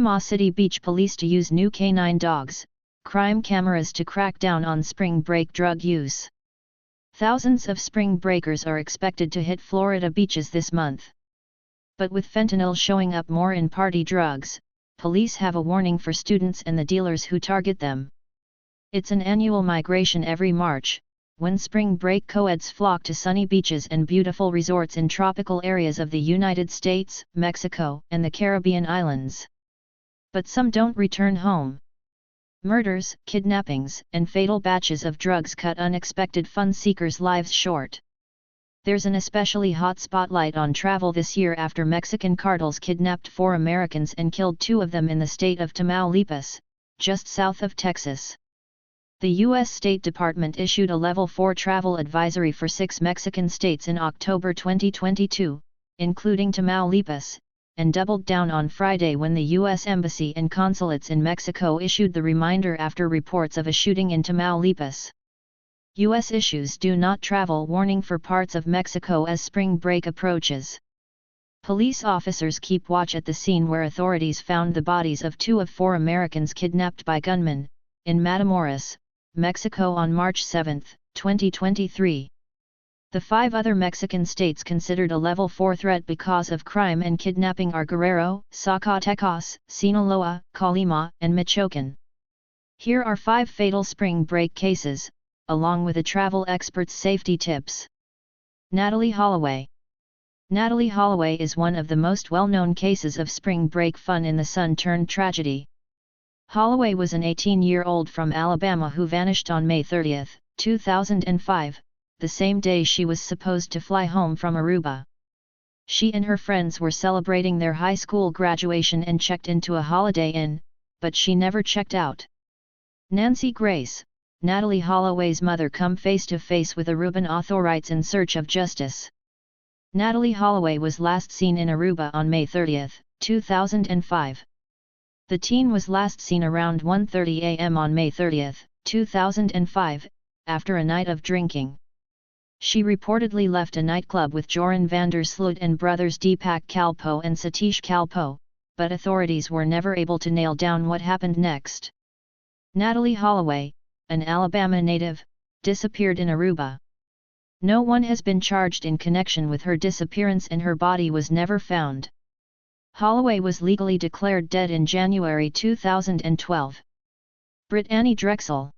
Panama City Beach police to use new canine dogs, crime cameras to crack down on spring break drug use. Thousands of spring breakers are expected to hit Florida beaches this month. But with fentanyl showing up more in party drugs, police have a warning for students and the dealers who target them. It's an annual migration every March, when spring break co-eds flock to sunny beaches and beautiful resorts in tropical areas of the United States, Mexico, and the Caribbean islands. But some don't return home. Murders, kidnappings, and fatal batches of drugs cut unexpected fun seekers' lives short. There's an especially hot spotlight on travel this year after Mexican cartels kidnapped 4 Americans and killed 2 of them in the state of Tamaulipas, just south of Texas. The U.S. State Department issued a Level 4 travel advisory for 6 Mexican states in October 2022, including Tamaulipas, and doubled down on Friday when the U.S. Embassy and consulates in Mexico issued the reminder after reports of a shooting in Tamaulipas. U.S. issues do not travel warning for parts of Mexico as spring break approaches. Police officers keep watch at the scene where authorities found the bodies of 2 of 4 Americans kidnapped by gunmen, in Matamoros, Mexico on March 7, 2023. The 5 other Mexican states considered a Level 4 threat because of crime and kidnapping are Guerrero, Zacatecas, Sinaloa, Colima, and Michoacán. Here are 5 fatal spring break cases, along with a travel expert's safety tips. Natalie Holloway. Natalie Holloway is one of the most well-known cases of spring break fun in the sun-turned-tragedy. Holloway was an 18-year-old from Alabama who vanished on May 30, 2005, the same day she was supposed to fly home from Aruba. She and her friends were celebrating their high school graduation and checked into a Holiday Inn, but she never checked out. Nancy Grace, Natalie Holloway's mother, come face-to-face with Aruban authorities in search of justice. Natalie Holloway was last seen in Aruba on May 30, 2005. The teen was last seen around 1:30 a.m. on May 30, 2005, after a night of drinking. She reportedly left a nightclub with Joran van der Sloot and brothers Deepak Kalpoe and Satish Kalpoe, but authorities were never able to nail down what happened next. Natalie Holloway, an Alabama native, disappeared in Aruba. No one has been charged in connection with her disappearance and her body was never found. Holloway was legally declared dead in January 2012. Brittany Drexel.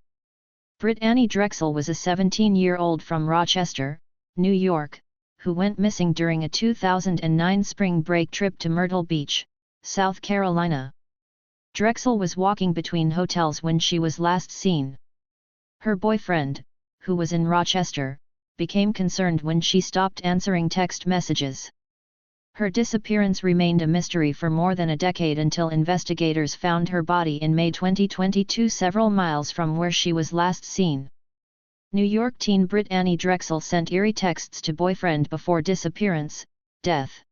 Brittany Drexel was a 17-year-old from Rochester, New York, who went missing during a 2009 spring break trip to Myrtle Beach, South Carolina. Drexel was walking between hotels when she was last seen. Her boyfriend, who was in Rochester, became concerned when she stopped answering text messages. Her disappearance remained a mystery for more than a decade until investigators found her body in May 2022 several miles from where she was last seen. New York teen Brittany Drexel sent eerie texts to boyfriend before disappearance, death.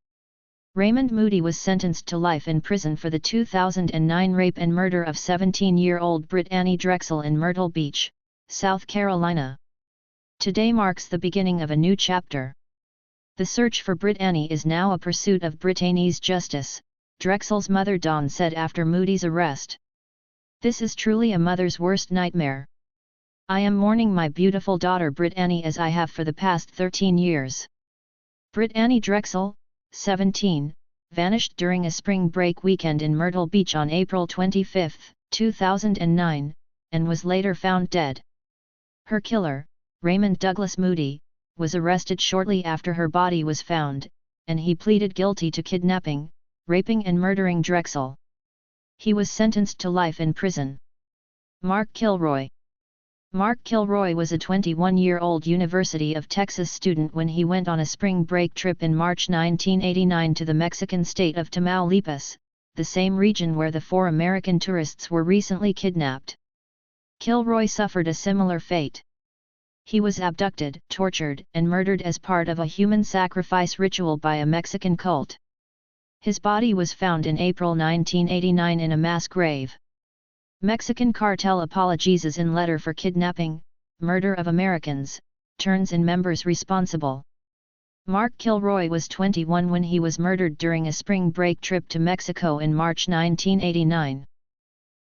Raymond Moody was sentenced to life in prison for the 2009 rape and murder of 17-year-old Brittany Drexel in Myrtle Beach, South Carolina. Today marks the beginning of a new chapter. The search for Brittany is now a pursuit of Brittany's justice, Drexel's mother Dawn said after Moody's arrest. This is truly a mother's worst nightmare. I am mourning my beautiful daughter Brittany as I have for the past 13 years. Brittany Drexel, 17, vanished during a spring break weekend in Myrtle Beach on April 25, 2009, and was later found dead. Her killer, Raymond Douglas Moody, was arrested shortly after her body was found, and he pleaded guilty to kidnapping, raping and murdering Drexel. He was sentenced to life in prison. Mark Kilroy. Mark Kilroy was a 21-year-old University of Texas student when he went on a spring break trip in March 1989 to the Mexican state of Tamaulipas, the same region where the 4 American tourists were recently kidnapped. Kilroy suffered a similar fate. He was abducted, tortured, and murdered as part of a human sacrifice ritual by a Mexican cult. His body was found in April 1989 in a mass grave. Mexican cartel apologizes in letter for kidnapping, murder of Americans, turns in members responsible. Mark Kilroy was 21 when he was murdered during a spring break trip to Mexico in March 1989.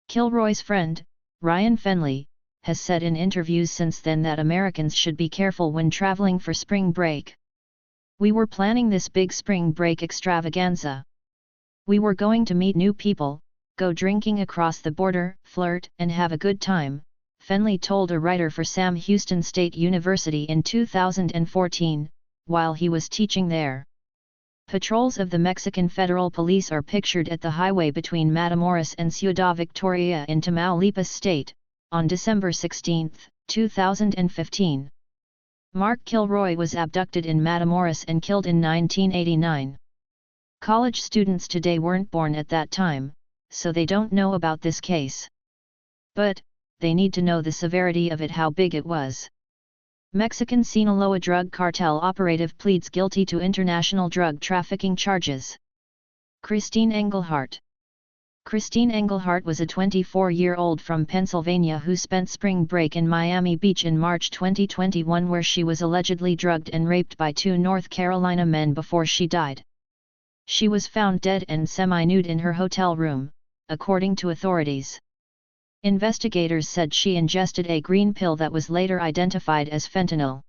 Kilroy's friend, Ryan Fenley, has said in interviews since then that Americans should be careful when traveling for spring break. "We were planning this big spring break extravaganza. We were going to meet new people, go drinking across the border, flirt, and have a good time," Fenley told a writer for Sam Houston State University in 2014, while he was teaching there. Patrols of the Mexican Federal Police are pictured at the highway between Matamoros and Ciudad Victoria in Tamaulipas State, on December 16, 2015. Mark Kilroy was abducted in Matamoros and killed in 1989. College students today weren't born at that time, so they don't know about this case. But, they need to know the severity of it, how big it was. Mexican Sinaloa drug cartel operative pleads guilty to international drug trafficking charges. Christine Engelhardt. Christine Engelhardt was a 24-year-old from Pennsylvania who spent spring break in Miami Beach in March 2021, where she was allegedly drugged and raped by two North Carolina men before she died. She was found dead and semi-nude in her hotel room, according to authorities. Investigators said she ingested a green pill that was later identified as fentanyl.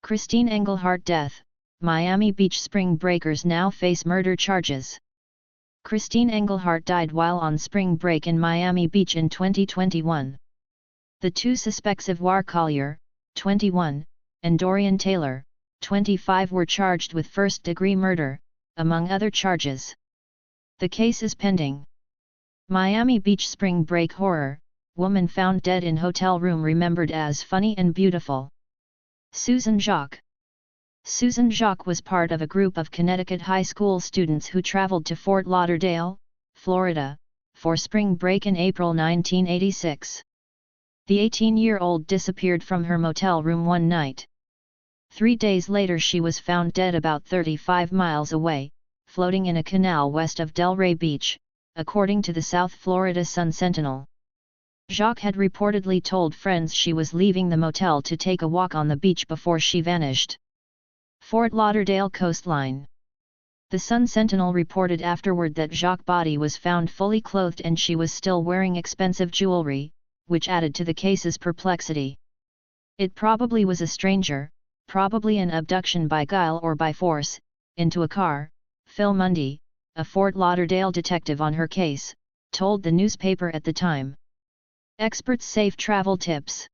Christine Engelhardt death. Miami Beach spring breakers now face murder charges. Christine Engelhardt died while on spring break in Miami Beach in 2021. The two suspects, Yvonne Collier, 21, and Dorian Taylor, 25, were charged with first-degree murder, among other charges. The case is pending. Miami Beach spring break horror: woman found dead in hotel room remembered as funny and beautiful. Susan Jacques. Susan Jacques was part of a group of Connecticut high school students who traveled to Fort Lauderdale, Florida, for spring break in April 1986. The 18-year-old disappeared from her motel room one night. 3 days later she was found dead about 35 miles away, floating in a canal west of Delray Beach, according to the South Florida Sun-Sentinel. Jacques had reportedly told friends she was leaving the motel to take a walk on the beach before she vanished. Fort Lauderdale coastline. The Sun-Sentinel reported afterward that Jacques' body was found fully clothed and she was still wearing expensive jewelry, which added to the case's perplexity. It probably was a stranger, probably an abduction by guile or by force, into a car, Phil Mundy, a Fort Lauderdale detective on her case, told the newspaper at the time. Experts safe travel tips.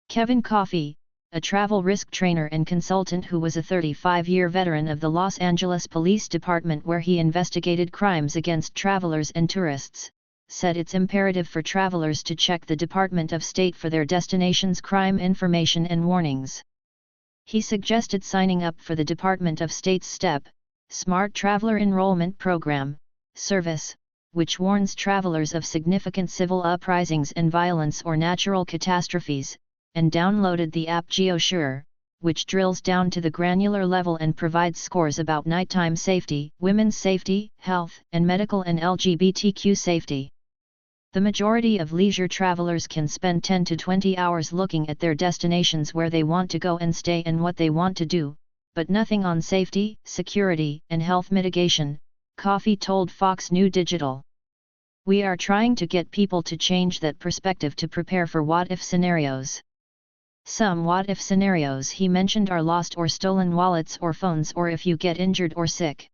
Kevin Coffey, a travel risk trainer and consultant who was a 35-year veteran of the Los Angeles Police Department where he investigated crimes against travelers and tourists, said it's imperative for travelers to check the Department of State for their destination's crime information and warnings. He suggested signing up for the Department of State's STEP, Smart Traveler Enrollment Program, service, which warns travelers of significant civil uprisings and violence or natural catastrophes, and downloaded the app GeoSure, which drills down to the granular level and provides scores about nighttime safety, women's safety, health and medical, and LGBTQ safety. The majority of leisure travelers can spend 10 to 20 hours looking at their destinations, where they want to go and stay and what they want to do, but nothing on safety, security, and health mitigation, Coffey told Fox News Digital. We are trying to get people to change that perspective to prepare for what-if scenarios. Some what-if scenarios he mentioned are lost or stolen wallets or phones, or if you get injured or sick.